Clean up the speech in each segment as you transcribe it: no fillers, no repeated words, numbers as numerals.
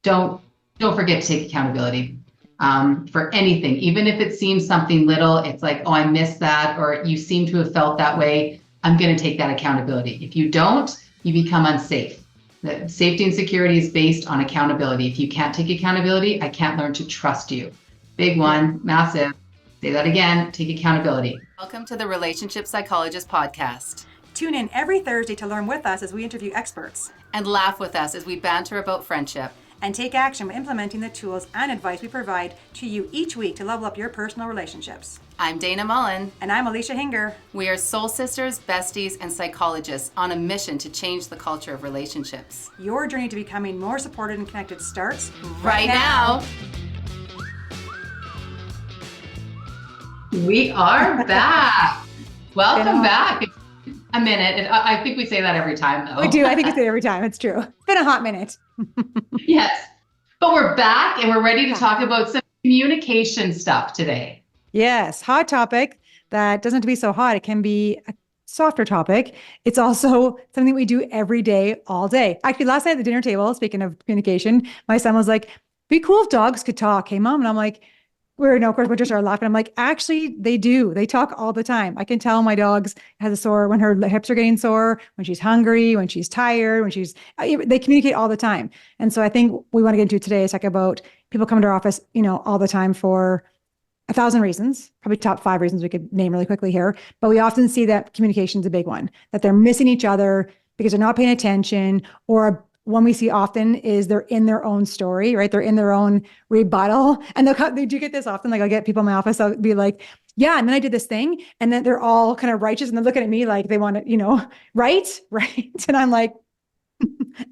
don't forget to take accountability for anything. Even if it seems something little, it's like, oh, I missed that, or you seem to have felt that way. I'm going to take that accountability. If you don't, you become unsafe. The safety and security is based on accountability. If you can't take accountability, I can't learn to trust you. Big one, massive. Say that again, take accountability. Welcome to the Relationship Psychologist Podcast. Tune in every Thursday to learn with us as we interview experts. And laugh with us as we banter about friendship. And take action by implementing the tools and advice we provide to you each week to level up your personal relationships. I'm Dayna Mullen. And I'm Alicia Hinger. We are soul sisters, besties, and psychologists on a mission to change the culture of relationships. Your journey to becoming more supported and connected starts right now. We are back. Welcome back. It's a minute. I think we say that every time, though. We do. I think we say it every time. It's true. It's been a hot minute. Yes. But we're back and we're ready to talk about some communication stuff today. Yes. Hot topic that doesn't have to be so hot. It can be a softer topic. It's also something we do every day, all day. Actually, last night at the dinner table, speaking of communication, my son was like, be cool if dogs could talk. Hey, Mom. And I'm like, of course, we just started laughing. I'm like, actually, they do. They talk all the time. I can tell my dog's has a sore when her hips are getting sore, when she's hungry, when she's tired, they communicate all the time. And so I think we want to get into today is talk about people come to our office, all the time for 1,000 reasons, probably top 5 reasons we could name really quickly here. But we often see that communication is a big one, that they're missing each other because they're not paying attention, or one we see often is they're in their own story, right? They're in their own rebuttal. And they do get this often. Like I'll get people in my office, I'll be like, yeah, and then I did this thing. And then they're all kind of righteous and they're looking at me like they want to, right? And I'm like,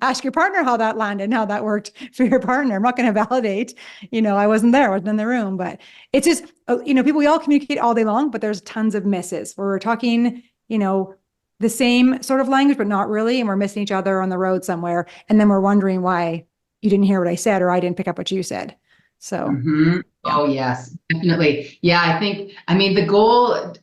ask your partner how that landed and how that worked for your partner. I'm not going to validate, I wasn't there, I wasn't in the room, but it's just, people, we all communicate all day long, but there's tons of misses where we're talking, the same sort of language, but not really. And we're missing each other on the road somewhere. And then we're wondering why you didn't hear what I said, or I didn't pick up what you said. So. Mm-hmm. Yeah. Oh, yes, definitely. Yeah, the goal, as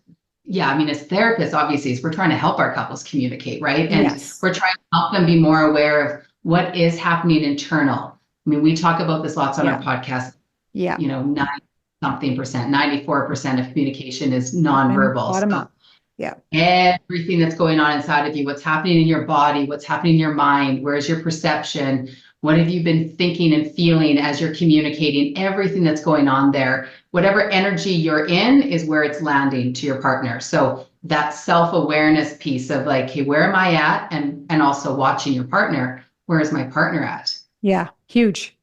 therapists, obviously, is we're trying to help our couples communicate, right? And we're trying to help them be more aware of what is happening internal. We talk about this lots on our podcast. Yeah. 90-something percent, 94% of communication is nonverbal. Bottom up. Yeah. Everything that's going on inside of you, what's happening in your body, what's happening in your mind, where's your perception, what have you been thinking and feeling as you're communicating, everything that's going on there, whatever energy you're in is where it's landing to your partner. So that self-awareness piece of like, hey, where am I at? And also watching your partner, where is my partner at? Yeah. Huge.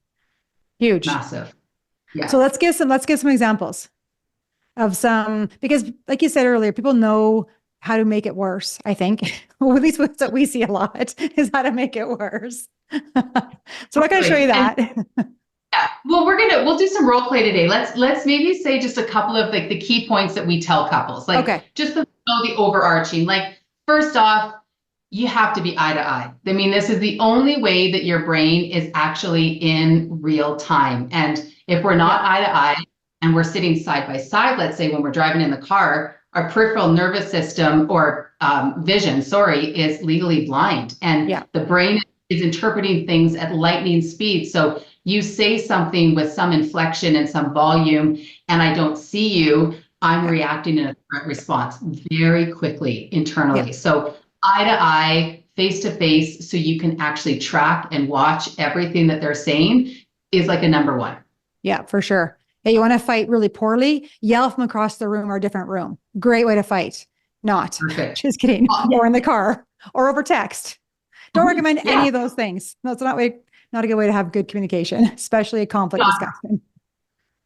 Massive. Yeah. So let's give some examples of some, because like you said earlier, people know how to make it worse, I think. Well, at least what we see a lot is how to make it worse. So I'm not going to show you that. Yeah. Well, we'll do some role play today. Let's maybe say just a couple of like the key points that we tell couples, just the overarching, like, first off, you have to be eye to eye. This is the only way that your brain is actually in real time. And if we're not eye to eye, and we're sitting side by side, let's say when we're driving in the car, our peripheral nervous system or vision, is legally blind. And the brain is interpreting things at lightning speed. So you say something with some inflection and some volume, and I don't see you, I'm reacting in a threat response very quickly internally. So eye to eye, face to face, so you can actually track and watch everything that they're saying is like a number one. Yeah, for sure. Yeah, you want to fight really poorly, yell from across the room or a different room. Great way to fight. Not. Perfect. Just kidding. Or in the car or over text. Don't recommend any of those things. No, it's not a good way to have good communication, especially a conflict discussion.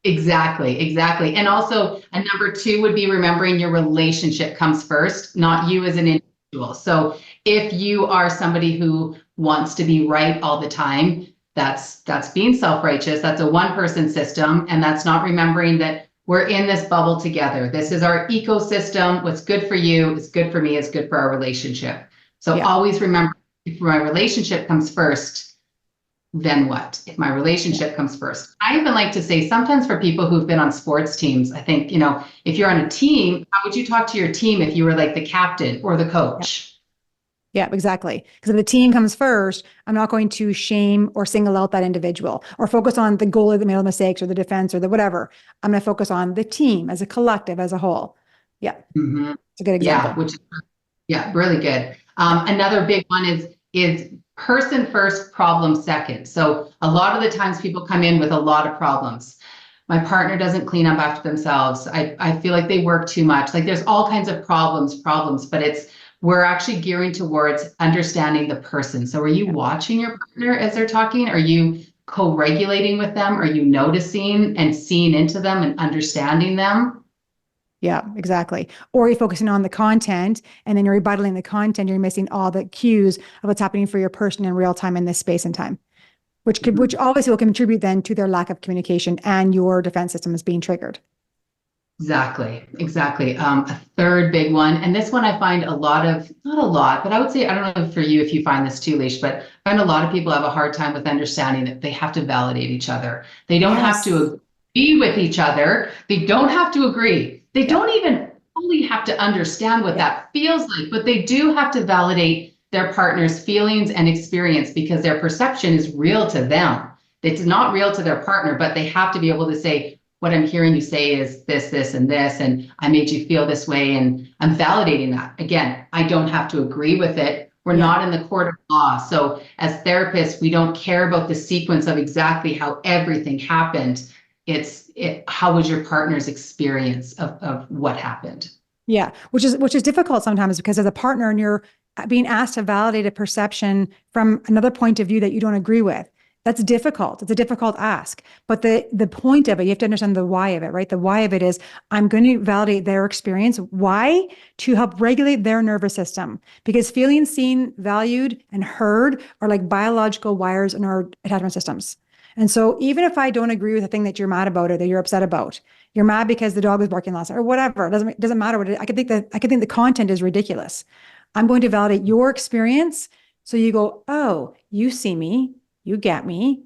Exactly. And also a number 2 would be remembering your relationship comes first, not you as an individual. So if you are somebody who wants to be right all the time, that's being self-righteous. That's a one-person system. And that's not remembering that we're in this bubble together. This is our ecosystem. What's good for you is good for me, is good for our relationship. So always remember, if my relationship comes first, then what? If my relationship comes first. I even like to say sometimes for people who've been on sports teams, I think, if you're on a team, how would you talk to your team if you were like the captain or the coach? Yeah, exactly. Because if the team comes first, I'm not going to shame or single out that individual or focus on the goalie that made all the mistakes or the defense or the whatever. I'm going to focus on the team as a collective, as a whole. Yeah, Mhm. it's a good Yeah, example. yeah, really good. Yeah. Another big one is person first, problem second. So a lot of the times people come in with a lot of problems. My partner doesn't clean up after themselves. I feel like they work too much. Like there's all kinds of problems, but we're actually gearing towards understanding the person. So are you watching your partner as they're talking? Are you co-regulating with them? Are you noticing and seeing into them and understanding them? Yeah, exactly. Or you're focusing on the content and then you're rebuttaling the content. You're missing all the cues of what's happening for your person in real time in this space and time, which obviously will contribute then to their lack of communication and your defense system is being triggered. Exactly. A third big one, and this one I find not a lot, but I would say, I don't know for you if you find this too, Leash, but I find a lot of people have a hard time with understanding that they have to validate each other. They don't have Yes. to agree with each other. They don't have to agree. They Yeah. don't even fully have to understand what that feels like, but they do have to validate their partner's feelings and experience because their perception is real to them. It's not real to their partner, but they have to be able to say, what I'm hearing you say is this, and this, and I made you feel this way, and I'm validating that. Again, I don't have to agree with it. We're not in the court of law. So as therapists, we don't care about the sequence of exactly how everything happened. How was your partner's experience of what happened? Yeah, which is difficult sometimes because as a partner and you're being asked to validate a perception from another point of view that you don't agree with. That's difficult. It's a difficult ask. But the point of it, you have to understand the why of it, right? The why of it is I'm going to validate their experience. Why? To help regulate their nervous system. Because feeling seen, valued, and heard are like biological wires in our attachment systems. And so even if I don't agree with the thing that you're mad about or that you're upset about, you're mad because the dog was barking last night or whatever. It doesn't matter what it is. I could think the content is ridiculous. I'm going to validate your experience. So you go, oh, you see me, you get me.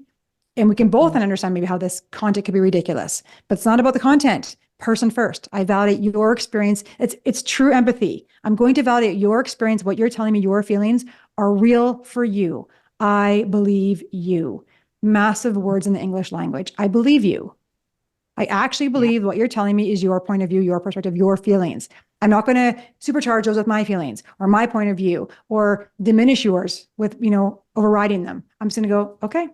And we can both understand maybe how this content could be ridiculous, but it's not about the content. Person first. I validate your experience. It's true empathy. I'm going to validate your experience. What you're telling me, your feelings are real for you. I believe you. Massive words in the English language. I believe you. I actually believe what you're telling me is your point of view, your perspective, your feelings. I'm not going to supercharge those with my feelings or my point of view or diminish yours with, overriding them. I'm just going to go, okay.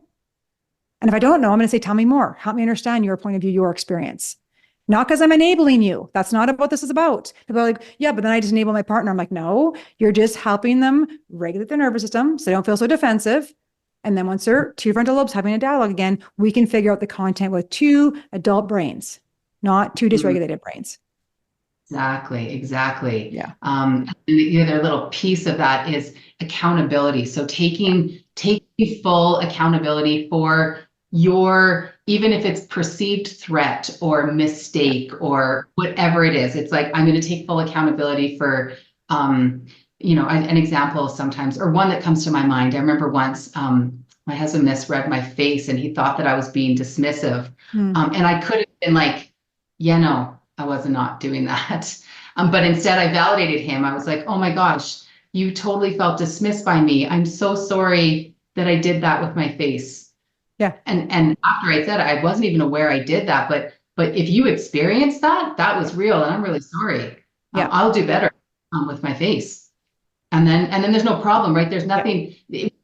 And if I don't know, I'm going to say, tell me more. Help me understand your point of view, your experience. Not because I'm enabling you. That's not what this is about. People are like, yeah, but then I just enable my partner. I'm like, no, you're just helping them regulate their nervous system so they don't feel so defensive. And then once they're two frontal lobes having a dialogue again, we can figure out the content with two adult brains, not two dysregulated brains. Exactly. Yeah. And the other little piece of that is accountability. So taking full accountability for even if it's perceived threat or mistake or whatever it is, it's like, I'm going to take full accountability for, an example sometimes, or one that comes to my mind. I remember once, my husband misread my face and he thought that I was being dismissive. And I could have been like, yeah, no, I was not doing that. But instead I validated him. I was like, oh my gosh, you totally felt dismissed by me. I'm so sorry that I did that with my face. Yeah. And after I said it, I wasn't even aware I did that. But if you experienced that, that was real. And I'm really sorry. Yeah. I'll do better with my face. And then there's no problem, right? There's nothing.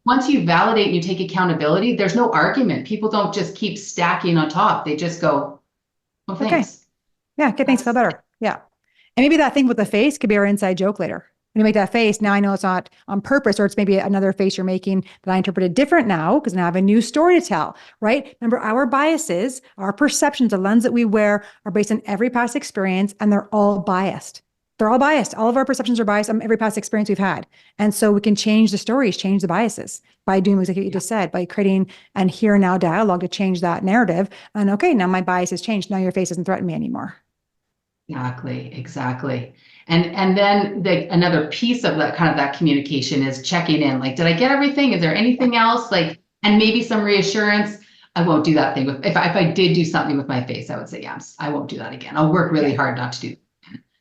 Once you validate and you take accountability, there's no argument. People don't just keep stacking on top. They just go, well, thanks. Okay. Yeah. Get things feel better. Yeah. And maybe that thing with the face could be our inside joke later. When you make that face, now I know it's not on purpose, or it's maybe another face you're making that I interpreted different now because now I have a new story to tell, right? Remember, our biases, our perceptions, the lens that we wear are based on every past experience, and they're all biased. They're all biased. All of our perceptions are biased on every past experience we've had. And so we can change the stories, change the biases by doing exactly what you just said, by creating an here and now dialogue to change that narrative. And okay, now my bias has changed. Now your face doesn't threaten me anymore. Exactly. And then another piece of that communication is checking in. Like, did I get everything? Is there anything else? Like, and maybe some reassurance. I won't do that thing if I did do something with my face, I would say, yeah, I won't do that again. I'll work really hard not to do that.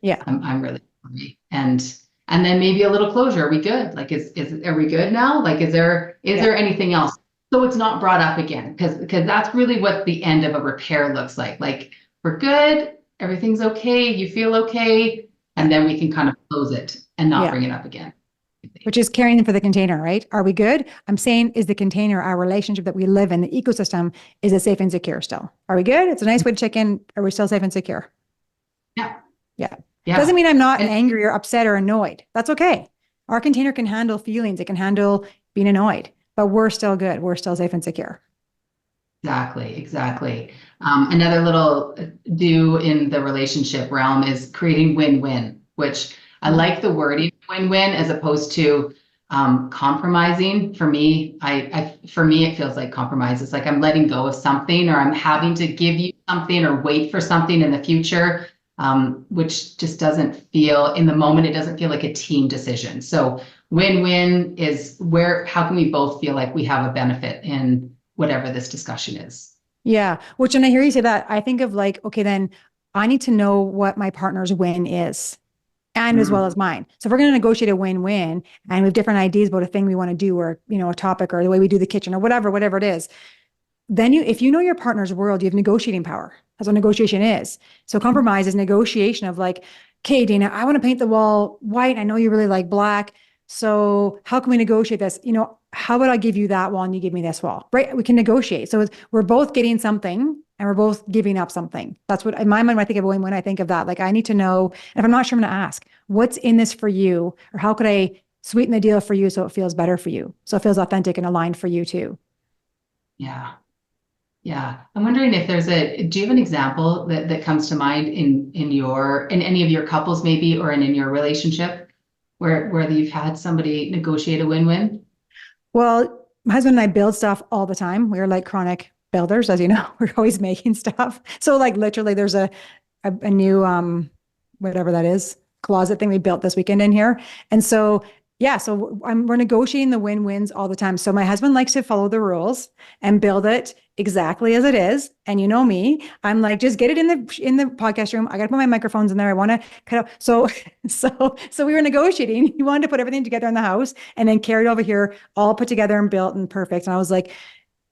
Yeah. I'm really sorry. And And then maybe a little closure. Are we good? Like, are we good now? Like, is there anything else? So it's not brought up again, because that's really what the end of a repair looks like. Like, we're good, everything's okay, you feel okay, and then we can kind of close it and not bring it up again. Which is caring for the container, right? Are we good? I'm saying, is the container, our relationship that we live in, the ecosystem, is it safe and secure still? Are we good? It's a nice way to check in. Are we still safe and secure? Yeah. Doesn't mean I'm not angry or upset or annoyed. That's okay. Our container can handle feelings. It can handle being annoyed, but we're still good. We're still safe and secure. Exactly. Another little do in the relationship realm is creating win-win, which I like the wording win-win as opposed to compromising. For me, for me, it feels like compromise. It's like I'm letting go of something, or I'm having to give you something or wait for something in the future, which just doesn't feel, in the moment, it doesn't feel like a team decision. So win-win is how can we both feel like we have a benefit in whatever this discussion is. Yeah. Which, when I hear you say that, I think of like, okay, then I need to know what my partner's win is, and as well as mine. So if we're going to negotiate a win-win and we have different ideas about a thing we want to do, or, a topic, or the way we do the kitchen, or whatever it is, then if you know your partner's world, you have negotiating power. That's what negotiation is. So compromise is negotiation of like, okay, Dayna, I want to paint the wall white. I know you really like black. So how can we negotiate this? How about I give you that wall and you give me this wall, right? We can negotiate. So we're both getting something and we're both giving up something. That's what, in my mind, when I think of when I think of that, like, I need to know, and if I'm not sure, I'm going to ask, what's in this for you? Or how could I sweeten the deal for you so it feels better for you? So it feels authentic and aligned for you too. Yeah. I'm wondering if do you have an example that comes to mind in any of your couples maybe, or in your relationship where you've had somebody negotiate a win-win? Well, my husband and I build stuff all the time. We're like chronic builders, as you know. We're always making stuff. So like literally there's a new whatever that is, closet thing we built this weekend in here. And so we're negotiating the win-wins all the time. So my husband likes to follow the rules and build it exactly as it is. And you know me, I'm like, just get it in the podcast room. I got to put my microphones in there. I want to cut out. So we were negotiating. He wanted to put everything together in the house and then carry it over here, all put together and built and perfect. And I was like,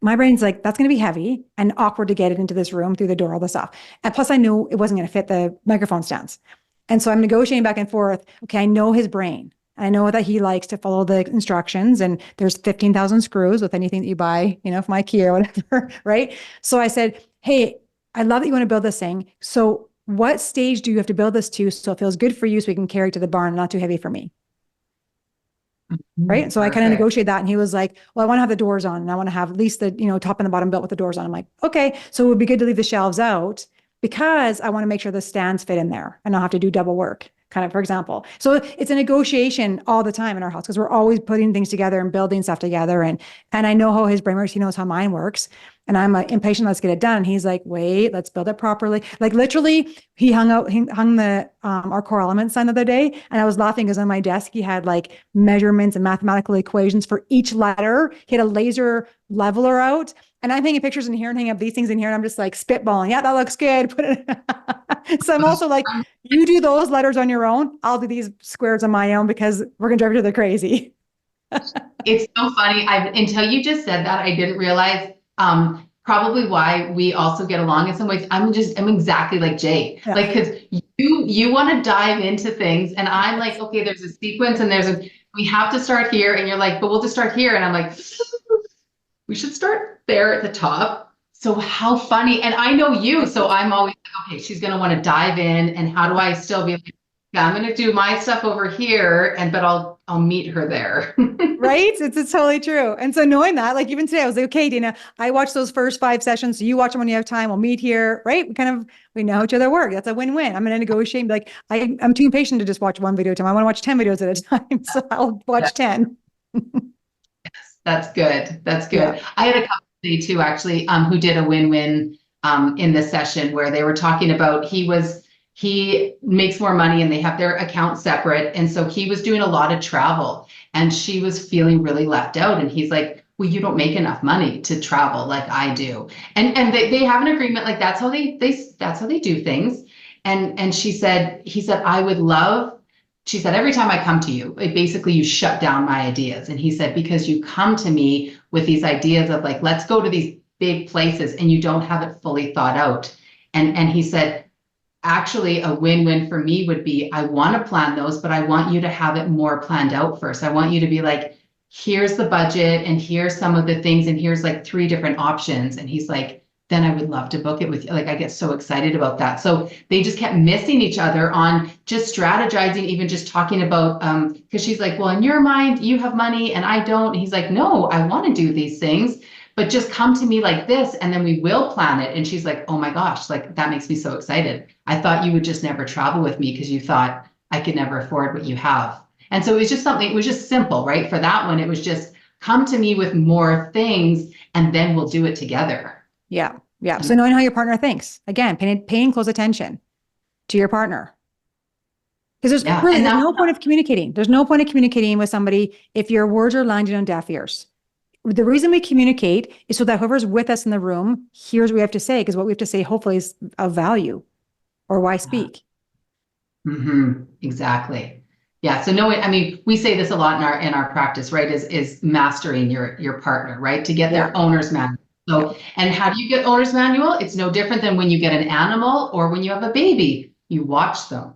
my brain's like, that's going to be heavy and awkward to get it into this room through the door, all this stuff. And plus I knew it wasn't going to fit the microphone stands. And so I'm negotiating back and forth. Okay, I know his brain. I know that he likes to follow the instructions, and there's 15,000 screws with anything that you buy, from IKEA or whatever, right? So I said, hey, I love that you want to build this thing. So what stage do you have to build this to so it feels good for you so we can carry it to the barn, not too heavy for me? Right. So I kind of negotiated that. And he was like, well, I want to have the doors on, and I want to have at least the, top and the bottom built with the doors on. I'm like, okay, so it would be good to leave the shelves out because I want to make sure the stands fit in there and not have to do double work, kind of, for example. So it's a negotiation all the time in our house because we're always putting things together and building stuff together. And I know how his brain works. He knows how mine works. And I'm like, impatient, let's get it done. And he's like, wait, let's build it properly. Like literally he hung the, our core element sign the other day. And I was laughing because on my desk, he had like measurements and mathematical equations for each letter. He had a laser leveler out. And I'm hanging pictures in here and hanging up these things in here. And I'm just like spitballing. Yeah, that looks good. Put it. So I'm also like, you do those letters on your own. I'll do these squares on my own because we're going to drive each other crazy. It's so funny. Until you just said that, I didn't realize probably why we also get along in some ways. I'm exactly like Jay. Yeah. Like, because you want to dive into things and I'm like, okay, there's a sequence and we have to start here. And you're like, but we'll just start here. And I'm like, we should start there at the top. So how funny. And I know you. So I'm always like, okay, she's going to want to dive in. And how do I still be like, yeah, I'm going to do my stuff over here. But I'll meet her there. Right. It's totally true. And so knowing that, like even today, I was like, okay, Dayna, I watched those first 5 sessions. So you watch them when you have time. We'll meet here. Right. We know how each other work. That's a win-win. I'm going to negotiate. Like I'm too impatient to just watch one video at a time. I want to watch 10 videos at a time. So I'll watch 10. That's good. Yeah. I had a couple today too, actually, who did a win-win in the session where they were talking about he makes more money and they have their accounts separate. And so he was doing a lot of travel and she was feeling really left out. And he's like, well, you don't make enough money to travel like I do. And they have an agreement, like that's how they do things. And he said, I would love she said, every time I come to you, basically you shut down my ideas. And he said, because you come to me with these ideas of like, let's go to these big places and you don't have it fully thought out. And he said, actually a win-win for me would be, I want to plan those, but I want you to have it more planned out first. I want you to be like, here's the budget and here's some of the things and here's like 3 different options. And he's like, then I would love to book it with you. Like, I get so excited about that. So they just kept missing each other on just strategizing, even just talking about, because she's like, well, in your mind, you have money and I don't. And he's like, no, I want to do these things, but just come to me like this and then we will plan it. And she's like, oh my gosh, like that makes me so excited. I thought you would just never travel with me because you thought I could never afford what you have. And so it was just something, it was just simple, right? For that one, it was just come to me with more things and then we'll do it together. Yeah. Yeah. So knowing how your partner thinks, again, paying close attention to your partner. Because there's no point of communicating. There's no point of communicating with somebody if your words are landing on deaf ears. The reason we communicate is so that whoever's with us in the room hears what we have to say, because what we have to say hopefully is of value, or why speak. Mm-hmm. Exactly. Yeah. So no, I mean, we say this a lot in our practice, right? Is mastering your partner, right? To get their owner's manual. So, and how do you get owner's manual? It's no different than when you get an animal or when you have a baby. You watch them.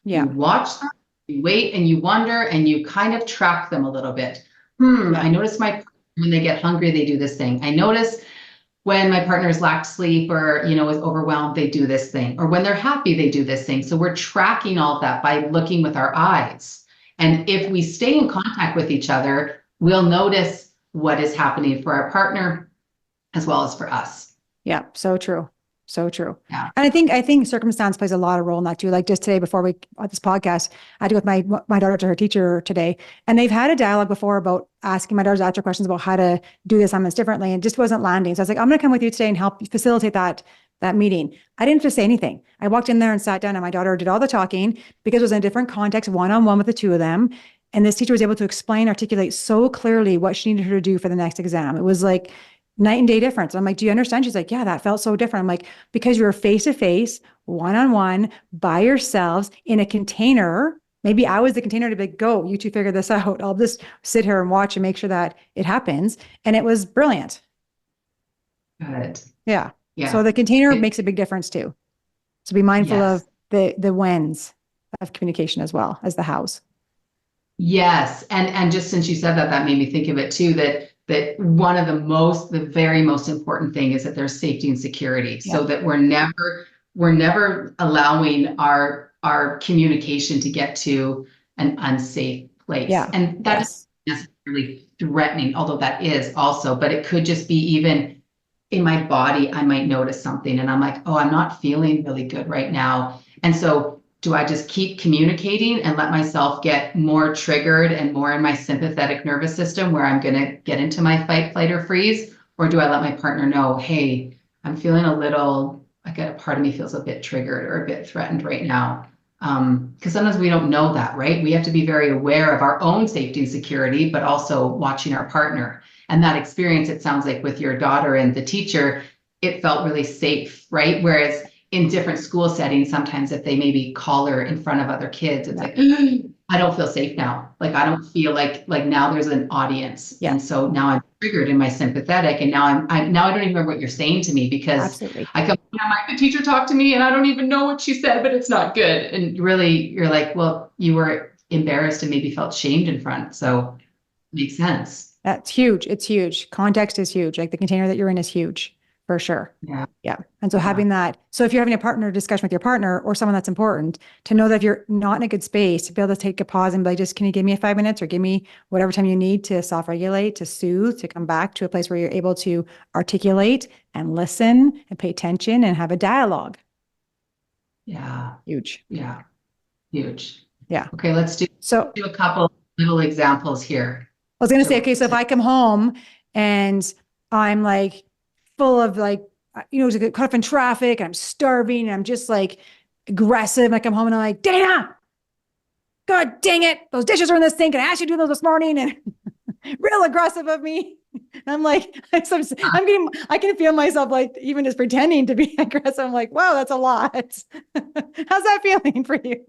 Yeah. You watch them, you wait and you wonder and you kind of track them a little bit. I notice when they get hungry, they do this thing. I notice when my partner's lacked sleep or, is overwhelmed, they do this thing. Or when they're happy, they do this thing. So we're tracking all of that by looking with our eyes. And if we stay in contact with each other, we'll notice what is happening for our partner as well as for us. Yeah, so true. So true. Yeah. And I think circumstance plays a lot of role in that too. Like just today, before we this podcast, I had to go with my daughter to her teacher today, and they've had a dialogue before about asking my daughter's asked her questions about how to do the assignments differently, and just wasn't landing. So I was like, I'm going to come with you today and help facilitate that meeting. I didn't have to say anything. I walked in there and sat down, and my daughter did all the talking because it was in a different context, one-on-one with the two of them. And this teacher was able to articulate so clearly what she needed her to do for the next exam. It was like night and day difference. I'm like, do you understand? She's like, yeah, that felt so different. I'm like, because you're face to face, one-on-one, by yourselves in a container. Maybe I was the container to be like, go, you two figure this out. I'll just sit here and watch and make sure that it happens. And it was brilliant. Good. Yeah. So the container makes a big difference too. So be mindful of the whens of communication as well as the hows. Yes. And just since you said that, that made me think of it too, that one of the very most important thing is that there's safety and security, so that we're never allowing our communication to get to an unsafe place. Yeah. And that is necessarily threatening, although that is also, but it could just be even in my body, I might notice something and I'm like, oh, I'm not feeling really good right now. And so do I just keep communicating and let myself get more triggered and more in my sympathetic nervous system where I'm going to get into my fight, flight, or freeze? Or do I let my partner know, hey, I'm feeling a little, like a part of me feels a bit triggered or a bit threatened right now? Because sometimes we don't know that, right? We have to be very aware of our own safety and security, but also watching our partner. And that experience, it sounds like with your daughter and the teacher, it felt really safe, right? Whereas in different school settings, sometimes if they maybe call her in front of other kids, it's like, I don't feel safe now. Like, I don't feel like now there's an audience. Yeah. And so now I'm triggered in my sympathetic. And now I don't even remember what you're saying to me because I come, the teacher talked to me and I don't even know what she said, but it's not good. And really you're like, well, you were embarrassed and maybe felt shamed in front. So it makes sense. That's huge. It's huge. Context is huge. Like the container that you're in is huge. For sure. Yeah. Yeah. And so having that, so if you're having a partner discussion with your partner or someone that's important, to know that if you're not in a good space, to be able to take a pause and be like, just, can you give me 5 minutes or give me whatever time you need to self-regulate, to soothe, to come back to a place where you're able to articulate and listen and pay attention and have a dialogue. Yeah. Huge. Yeah. Huge. Yeah. Okay. Let's do a couple little examples here. I was going to say, okay, so if I come home and I'm like, full of like, caught up in traffic and I'm starving and I'm just like aggressive. I come home and I'm like, Dayna, God dang it. Those dishes are in the sink and I asked you to do those this morning and real aggressive of me. I'm like, I can feel myself like even just pretending to be aggressive. I'm like, wow, that's a lot. How's that feeling for you?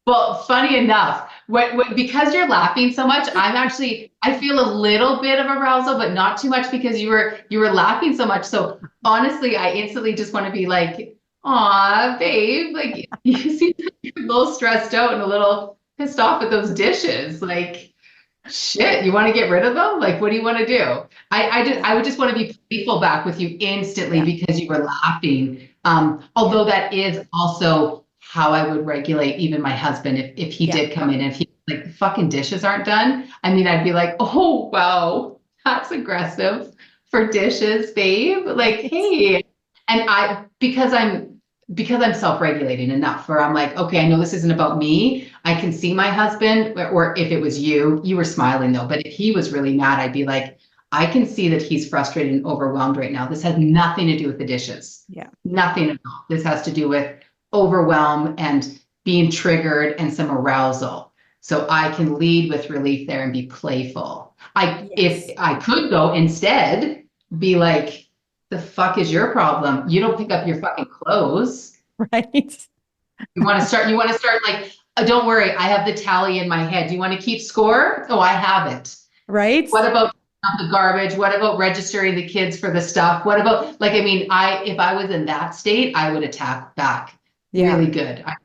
Well, funny enough, because you're laughing so much, I feel a little bit of arousal, but not too much because you were laughing so much. So honestly, I instantly just want to be like, aw, babe, like you seem like you're a little stressed out and a little pissed off at those dishes. Like, shit, you want to get rid of them? Like, what do you want to do? I would just want to be playful back with you instantly because you were laughing. Although that is also how I would regulate even my husband if he did come in and if he like fucking dishes aren't done. I mean, I'd be like, oh wow, that's aggressive for dishes, babe. Like, hey, and because I'm self-regulating enough where I'm like, okay, I know this isn't about me. I can see my husband, or if it was you were smiling though, but if he was really mad, I'd be like, I can see that he's frustrated and overwhelmed right now. This has nothing to do with the dishes. Yeah. Nothing at all. This has to do with overwhelm and being triggered and some arousal. So I can lead with relief there and be playful. If I could go instead, be like, the fuck is your problem? You don't pick up your fucking clothes. Right. You want to start like, don't worry, I have the tally in my head. Do you want to keep score? Oh, I have it. Right. What about the garbage? What about registering the kids for the stuff? What about, like, I mean, if I was in that state, I would attack back. Really good. I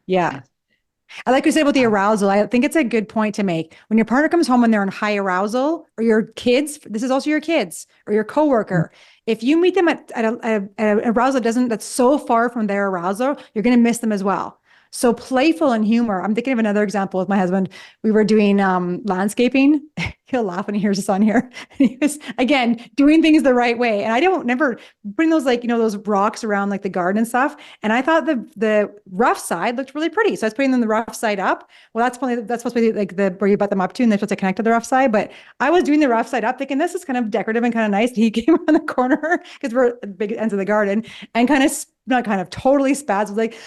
like you said about the arousal. I think it's a good point to make. When your partner comes home when they're in high arousal, or your kids, this is also your kids or your coworker. If you meet them at an arousal that's so far from their arousal, you're going to miss them as well. So playful and humor. I'm thinking of another example with my husband. We were doing landscaping. He'll laugh when he hears us on here. He was, again, doing things the right way. And I don't never bring those, like, those rocks around like the garden and stuff. And I thought the rough side looked really pretty. So I was putting them the rough side up. Well, that's supposed to be like where you butt them up to and they're supposed to connect to the rough side. But I was doing the rough side up thinking this is kind of decorative and kind of nice. And he came around the corner because we're at big ends of the garden and totally spaz was like,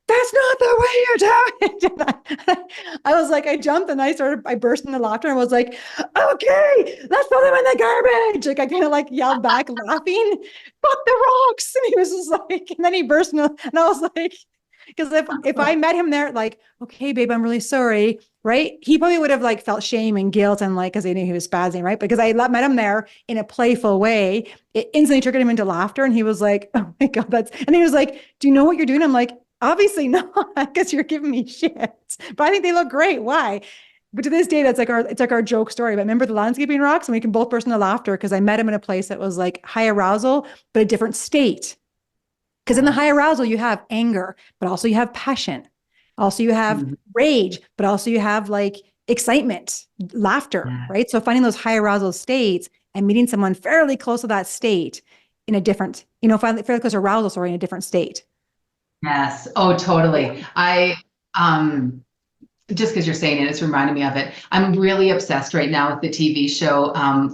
that's not the way you do it. I was like, I jumped and I burst into laughter and was like, okay, let's throw them in the garbage. Like I kind of like yelled back laughing, fuck the rocks. And he was just like, and then he burst into, and I was like, because if I met him there, like, okay, babe, I'm really sorry. Right. He probably would have like felt shame and guilt and like, cause they knew he was spazzing. Right. Because I met him there in a playful way. It instantly triggered him into laughter. And he was like, oh my God, and he was like, do you know what you're doing? I'm like, obviously not, because you're giving me shit. But I think they look great. Why? But to this day, it's like our joke story. But remember the landscaping rocks? And we can both burst into laughter because I met him in a place that was like high arousal, but a different state. Because in the high arousal, you have anger, but also you have passion. Also, you have rage, but also you have like excitement, laughter, right? So finding those high arousal states and meeting someone fairly close to that state in a different, fairly close to arousal, sorry, in a different state. Yes. Oh, totally. Just because you're saying it, it's reminding me of it. I'm really obsessed right now with the TV show,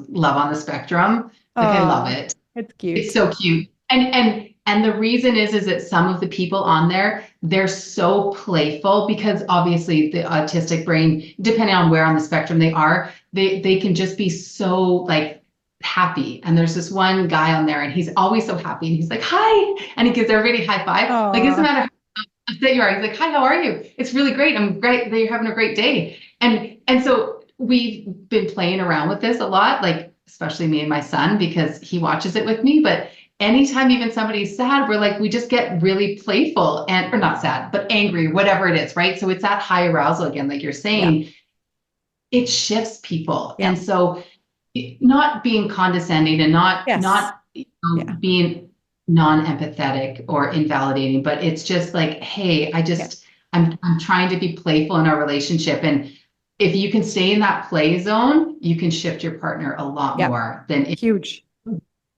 Love on the Spectrum. Like I love it. It's cute. It's so cute. And the reason is that some of the people on there, they're so playful because obviously the autistic brain, depending on where on the spectrum they are, they can just be so like happy. And there's this one guy on there and he's always so happy and he's like, hi. And he gives everybody a high five. Like, it doesn't matter how upset you are. He's like, hi, how are you? It's really great. I'm great that you're having a great day. And so we've been playing around with this a lot, like, especially me and my son, because he watches it with me. But anytime even somebody's sad, we just get really playful or not sad, but angry, whatever it is. Right. So it's that high arousal again, like you're saying, it shifts people. And so not being condescending and not being non-empathetic or invalidating, but it's just like, hey, I'm trying to be playful in our relationship. And if you can stay in that play zone, you can shift your partner a lot more than huge.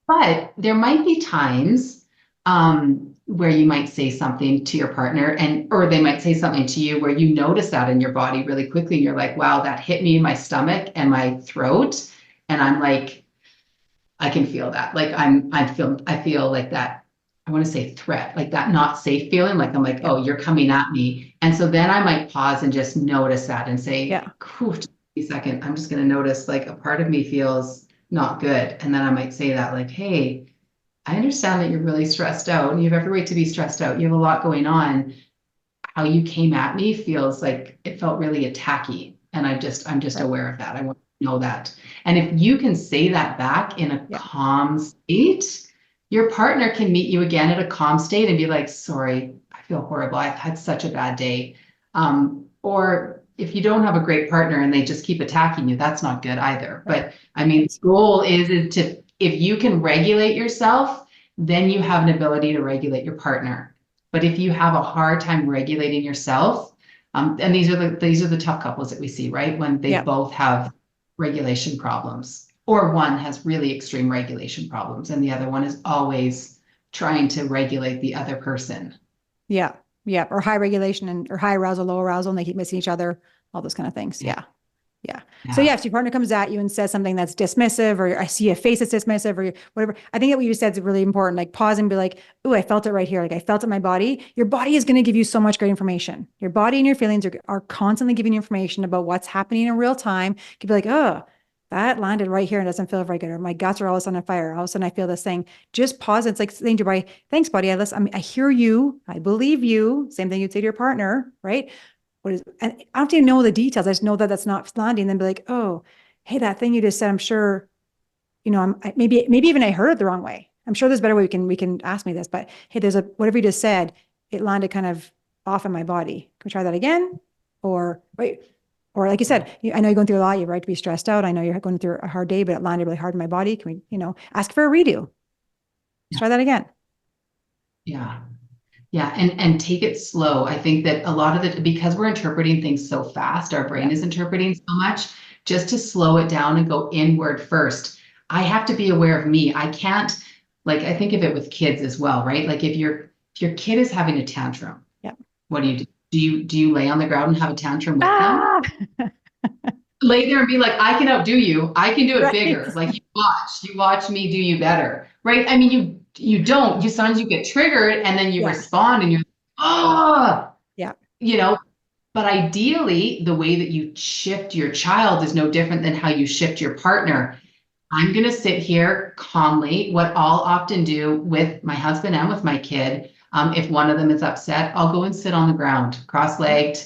But there might be times where you might say something to your partner or they might say something to you where you notice that in your body really quickly. And you're like, wow, that hit me in my stomach and my throat. And I'm like, I can feel that. Like I feel like that, I want to say threat, like that not safe feeling. Like I'm like, oh, you're coming at me. And so then I might pause and just notice that and say, just a second, I'm just going to notice like a part of me feels not good. And then I might say that like, hey, I understand that you're really stressed out and you have every right to be stressed out. You have a lot going on. how you came at me feels like it felt really attacky. And I'm just aware of that. I want to know that. And if you can say that back in a calm state, your partner can meet you again at a calm state and be like, sorry, I feel horrible. I've had such a bad day. Or if you don't have a great partner and they just keep attacking you, that's not good either. But I mean, the goal is to, if you can regulate yourself, then you have an ability to regulate your partner. But if you have a hard time regulating yourself, and these are the tough couples that we see, right? When they both have regulation problems, or one has really extreme regulation problems, and the other one is always trying to regulate the other person. Yeah. Yeah. Or high regulation or high arousal, low arousal, and they keep missing each other, all those kind of things. Yeah. So if your partner comes at you and says something that's dismissive, or I see a face that's dismissive, or whatever, I think that what you said is really important. Like pause and be like, "Ooh, I felt it right here. Like I felt it in my body." Your body is going to give you so much great information. Your body and your feelings are constantly giving you information about what's happening in real time. You could be like, "Oh, that landed right here and doesn't feel very good," or my guts are all of a sudden on fire. All of a sudden I feel this thing. Just pause. It's like saying to your body, "Thanks, buddy. I hear you. I believe you." Same thing you'd say to your partner, right? And I don't even know the details. I just know that that's not landing. And then be like, "Oh, hey, that thing you just said, I'm sure, maybe even I heard it the wrong way. I'm sure there's a better way we can ask me this, but hey, whatever you just said, it landed kind of off in my body. Can we try that again?" Or wait, or like you said, I know you're going through a lot. You're right to be stressed out. I know you're going through a hard day, but it landed really hard in my body. Can we, ask for a redo? Let's try that again. Yeah. Yeah. And take it slow. I think that a lot of it, because we're interpreting things so fast, our brain is interpreting so much, just to slow it down and go inward first. I have to be aware of me. I can't, I think of it with kids as well, right? Like if your kid is having a tantrum, what do you do? Do you lay on the ground and have a tantrum with them? Lay there and be like, "I can outdo you. I can do it bigger." Like you watch me do you better, right? I mean, you don't. Sometimes you get triggered and then you respond and you're, But ideally, the way that you shift your child is no different than how you shift your partner. I'm going to sit here calmly. What I'll often do with my husband and with my kid, if one of them is upset, I'll go and sit on the ground, cross-legged.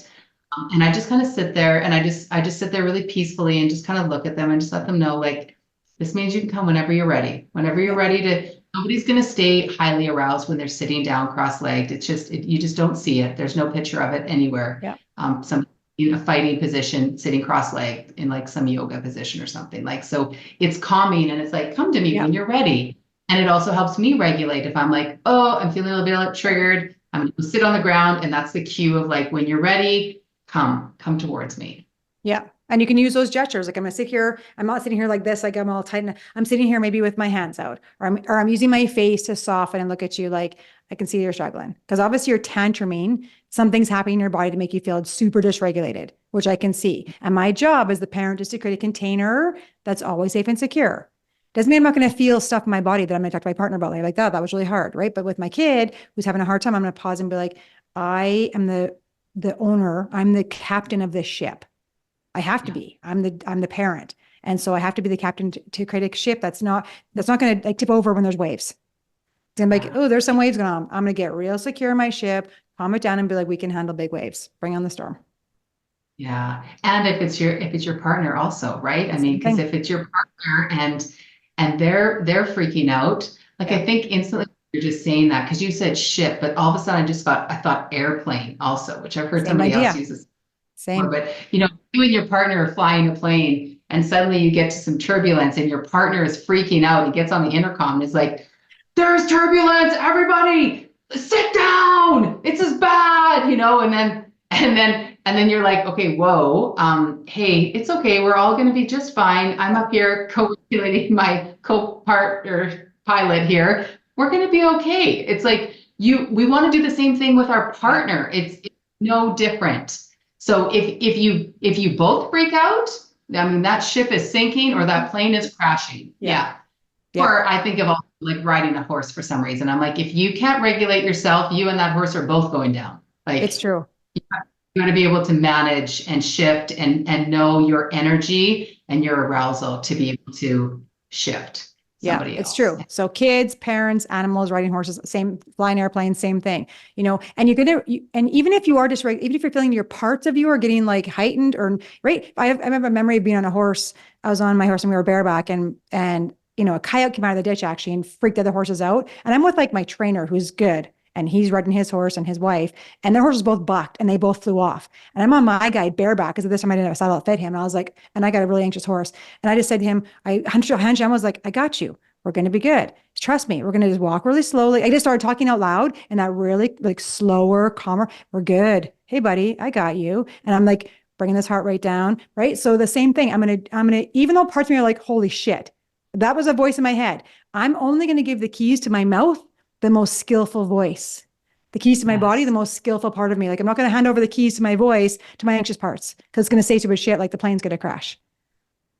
And I just kind of sit there, and I just sit there really peacefully and just kind of look at them and just let them know, like, this means you can come whenever you're ready. Whenever you're ready to, nobody's going to stay highly aroused when they're sitting down cross-legged. It's just, you just don't see it. There's no picture of it anywhere. Some in a fighting position, sitting cross-legged in like some yoga position or something, so it's calming, and it's like, come to me when you're ready. And it also helps me regulate. If I'm like, oh, I'm feeling a little bit triggered, I'm going to sit on the ground, and that's the cue of like, when you're ready, come towards me. Yeah. And you can use those gestures. Like I'm going to sit here. I'm not sitting here like this. Like I'm all tight. I'm sitting here maybe with my hands out, or I'm using my face to soften and look at you. Like I can see you're struggling, because obviously you're tantruming. Something's happening in your body to make you feel super dysregulated, which I can see. And my job as the parent is to create a container that's always safe and secure. Doesn't mean I'm not going to feel stuff in my body that I'm going to talk to my partner about. Like that was really hard. Right. But with my kid who's having a hard time, I'm going to pause and be like, I am the owner. I'm the captain of this ship. I have to be. I'm the parent. And so I have to be the captain to create a ship that's not going to tip over when there's waves. Then like, oh, there's some waves going on. I'm going to get real secure in my ship, calm it down, and be like, we can handle big waves. Bring on the storm. Yeah. And if it's your partner also, right? I mean, because if it's your partner and they're freaking out, like I think instantly you're just saying that because you said ship, but all of a sudden I thought airplane also, which I've heard somebody else use this. Same. But you and your partner are flying a plane, and suddenly you get to some turbulence, and your partner is freaking out. He gets on the intercom and is like, "There's turbulence! Everybody, sit down! It's as bad!" And then you're like, "Okay, whoa, hey, it's okay. We're all going to be just fine. I'm up here co-regulating my co-partner pilot here. We're going to be okay." It's like we want to do the same thing with our partner. It's no different. So if you both freak out, I mean, that ship is sinking or that plane is crashing. Yeah. Or I think of like riding a horse for some reason. I'm like, if you can't regulate yourself, you and that horse are both going down. Like it's true. You got to be able to manage and shift and know your energy and your arousal to be able to shift. somebody it's else. true. So kids, parents, animals, riding horses, same, flying airplanes, same thing, you know, and you're going to, and even if you are dysregulated, even if you're feeling your parts of you are getting like heightened or right. I have a memory of being on a horse. I was on my horse and we were bareback and, you know, a coyote came out of the ditch actually and freaked the other horses out. And I'm with like my trainer who's good. And he's riding his horse and his wife, and their horses both bucked and they both flew off. And I'm on my guy bareback because at this time I didn't have a saddle that fit him. And I was like, and I got a really anxious horse. And I just said to him, I hunched I was like, I got you. We're going to be good. Trust me. We're going to just walk really slowly. I just started talking out loud and that really like slower, calmer. We're good. Hey, buddy, I got you. And I'm like bringing this heart rate down. Right. So the same thing. I'm going to, even though parts of me are like, holy shit, that was a voice in my head. I'm only going to give the keys to my mouth the most skillful voice, the keys to my body, the most skillful part of me. Like I'm not going to hand over the keys to my voice to my anxious parts because it's going to say stupid shit like the plane's going to crash.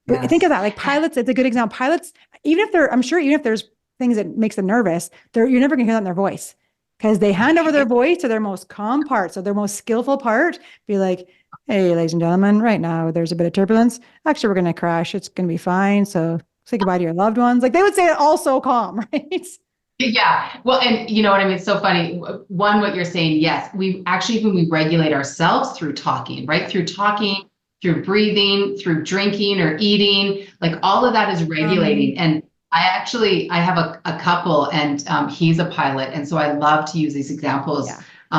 But think of that, like pilots, it's a good example. Pilots, even if they're, I'm sure even if there's things that makes them nervous, you're never going to hear that in their voice because they hand over their voice to their most calm part. So their most skillful part, be like, hey, ladies and gentlemen, right now there's a bit of turbulence. Actually, we're going to crash. It's going to be fine. So say goodbye to your loved ones. Like they would say it all so calm, right? Yeah. Well, and you know what I mean? It's so funny. One, what you're saying, yes, we actually, when we regulate ourselves through talking, right? Through talking, through breathing, through drinking or eating, like all of that is regulating. And I have a couple and he's a pilot. And so I love to use these examples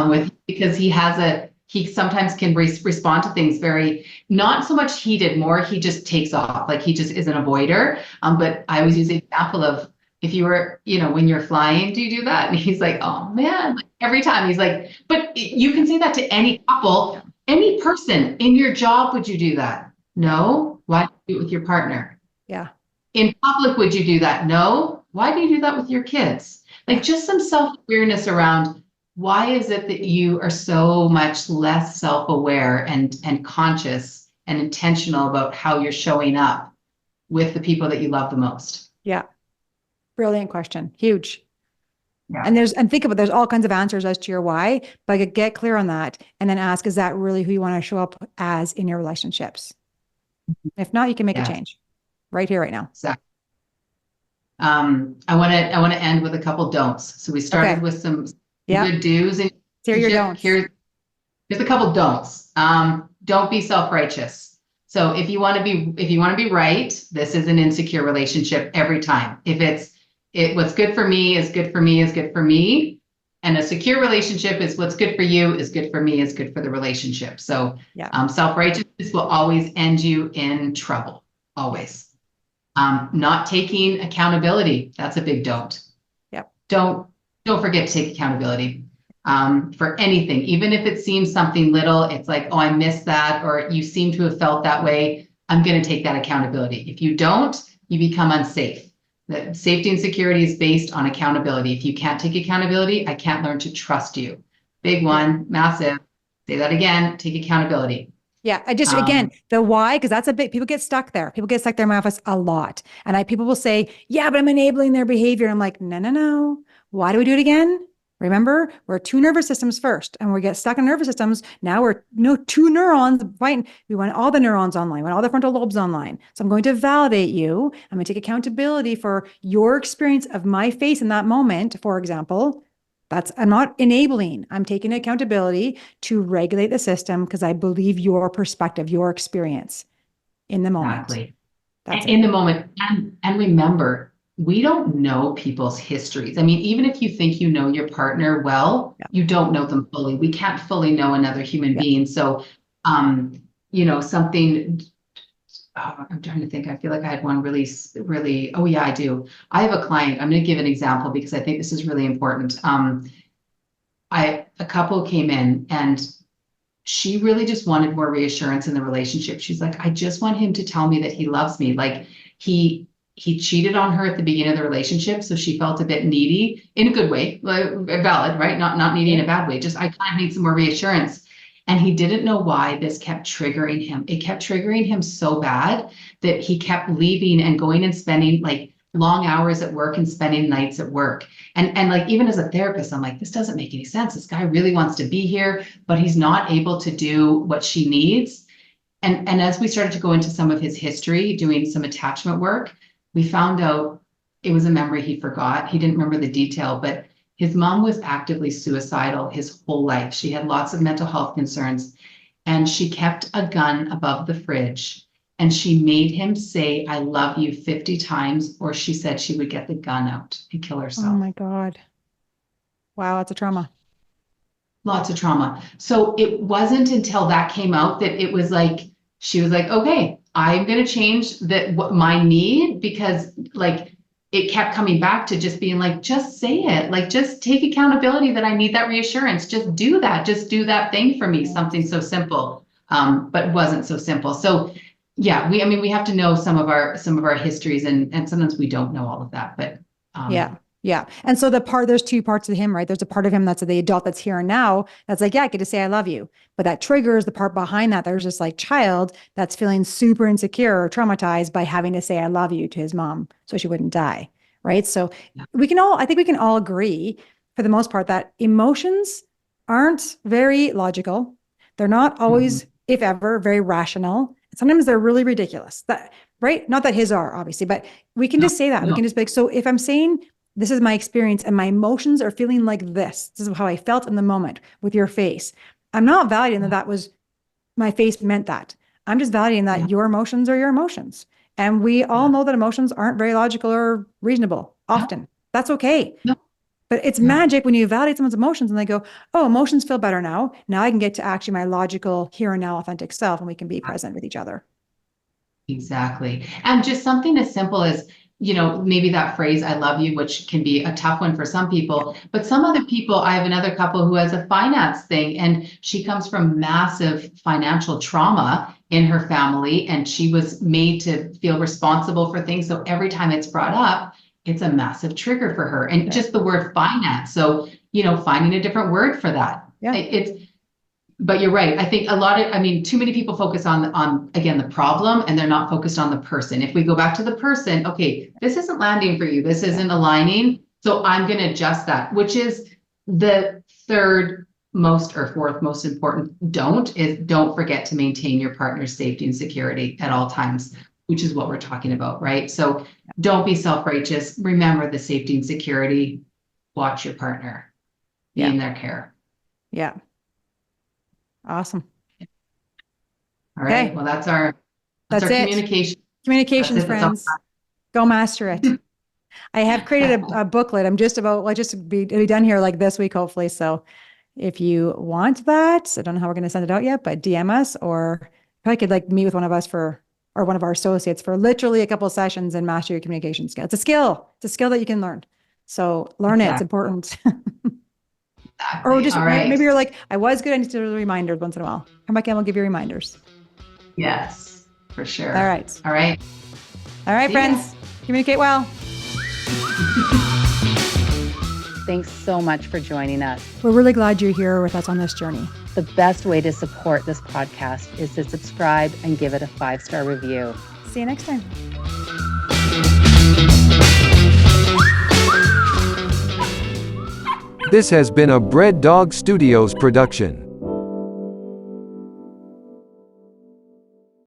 with, because he sometimes can respond to things very, not so much heated, more he just takes off. Like he just is an avoider. But I always use the example of, if you were, you know, when you're flying, do you do that? And he's like, oh man, like, every time he's like, but you can say that to any couple, any person in your job. Would you do that? No. Why do you do it with your partner? Yeah. In public, would you do that? No. Why do you do that with your kids? Like just some self-awareness around why is it that you are so much less self-aware and conscious and intentional about how you're showing up with the people that you love the most? Yeah. Brilliant question. Huge. Yeah. And think about, there's all kinds of answers as to your why, but get clear on that and then ask, is that really who you want to show up as in your relationships? If not, you can make a change right here, right now. Exactly. I want to end with a couple don'ts. So we started with some good do's and here your don'ts. Here's a couple don'ts. Don't be self-righteous. So if you want to be right, this is an insecure relationship every time. If what's good for me is good for me is good for me. And a secure relationship is what's good for you is good for me is good for the relationship. So self-righteousness will always end you in trouble. Always. Not taking accountability. That's a big don't. Yep. Don't forget to take accountability for anything. Even if it seems something little, it's like, oh, I missed that, or you seem to have felt that way. I'm going to take that accountability. If you don't, you become unsafe. That safety and security is based on accountability. If you can't take accountability, I can't learn to trust you. Big one, massive. Say that again, take accountability. Yeah. I just, again, the why, because that's a bit, people get stuck there. People get stuck there in my office a lot. And people will say, yeah, but I'm enabling their behavior. I'm like, no. Why do we do it again? Remember, we're two nervous systems first, and we get stuck in nervous systems. Now we're two neurons fighting. We want all the neurons online, we want all the frontal lobes online. So I'm going to validate you. I'm going to take accountability for your experience of my face in that moment, for example. I'm not enabling. I'm taking accountability to regulate the system because I believe your perspective, your experience in the moment. Exactly. That's in the moment. And remember, we don't know people's histories. I mean, even if you think you know your partner well, you don't know them fully. We can't fully know another human being. So, something, I'm trying to think. I feel like I had one really, oh yeah, I do. I have a client. I'm going to give an example because I think this is really important. A couple came in and she really just wanted more reassurance in the relationship. She's like, I just want him to tell me that he loves me. Like he cheated on her at the beginning of the relationship. So she felt a bit needy in a good way, like, valid, right? Not needy in a bad way. Just, I kind of need some more reassurance. And he didn't know why this kept triggering him. It kept triggering him so bad that he kept leaving and going and spending like long hours at work and spending nights at work. And like, even as a therapist, I'm like, this doesn't make any sense. This guy really wants to be here, but he's not able to do what she needs. And as we started to go into some of his history, doing some attachment work, we found out it was a memory he forgot. He didn't remember the detail, but his mom was actively suicidal his whole life. She had lots of mental health concerns, and she kept a gun above the fridge, and she made him say, I love you 50 times, or she said she would get the gun out and kill herself. Oh my God. Wow, that's a trauma. Lots of trauma. So it wasn't until that came out that it was like, she was like, okay, I'm going to change what my need, because like it kept coming back to just being like, just say it, like, just take accountability that I need that reassurance. Just do that thing for me. Something so simple, but it wasn't so simple. So yeah, we have to know some of our histories, and sometimes we don't know all of that, but yeah. And so there's two parts of him, right? There's a part of him that's the adult that's here and now. That's like, yeah, I get to say I love you. But that triggers the part behind that. There's this like child that's feeling super insecure or traumatized by having to say I love you to his mom so she wouldn't die. Right. So I think we can all agree for the most part that emotions aren't very logical. They're not always, if ever, very rational. Sometimes they're really ridiculous. Right? Not that his are, obviously, but we can just say that. We can just be like, so if I'm saying this is my experience and my emotions are feeling like this is how I felt in the moment with your face, I'm not validating that was my face meant that. I'm just validating that your emotions are your emotions. And we all know that emotions aren't very logical or reasonable often. That's okay. But it's magic when you validate someone's emotions and they go, oh, emotions feel better now. Now I can get to actually my logical here and now authentic self, and we can be present with each other. Exactly. And just something as simple as, maybe that phrase, I love you, which can be a tough one for some people, but some other people, I have another couple who has a finance thing, and she comes from massive financial trauma in her family, and she was made to feel responsible for things. So every time it's brought up, it's a massive trigger for her. And just the word finance. So, finding a different word for that. Yeah. But you're right. I think too many people focus on again, the problem, and they're not focused on the person. If we go back to the person, okay, this isn't landing for you. This isn't aligning. So I'm going to adjust that, which is the third most or fourth most important don't forget to maintain your partner's safety and security at all times, which is what we're talking about, right? So don't be self-righteous. Remember the safety and security. Watch your partner. Be in their care. Yeah. Awesome. All right. Okay. Well, that's our communication. Communications, friends. Go master it. I have created a booklet. I'm just about, it'll be done here like this week, hopefully. So if you want that, I don't know how we're going to send it out yet, but DM us, or probably could meet with one of us or one of our associates for literally a couple of sessions and master your communication skill. It's a skill. It's a skill that you can learn. So learn it. It's important. Exactly. Or just maybe you're like, I was good. I need to do reminders once in a while. Come back in, we'll give you reminders. Yes, for sure. All right. See friends. Communicate well. Thanks so much for joining us. We're really glad you're here with us on this journey. The best way to support this podcast is to subscribe and give it a 5-star review. See you next time. This has been a Bread Dog Studios production.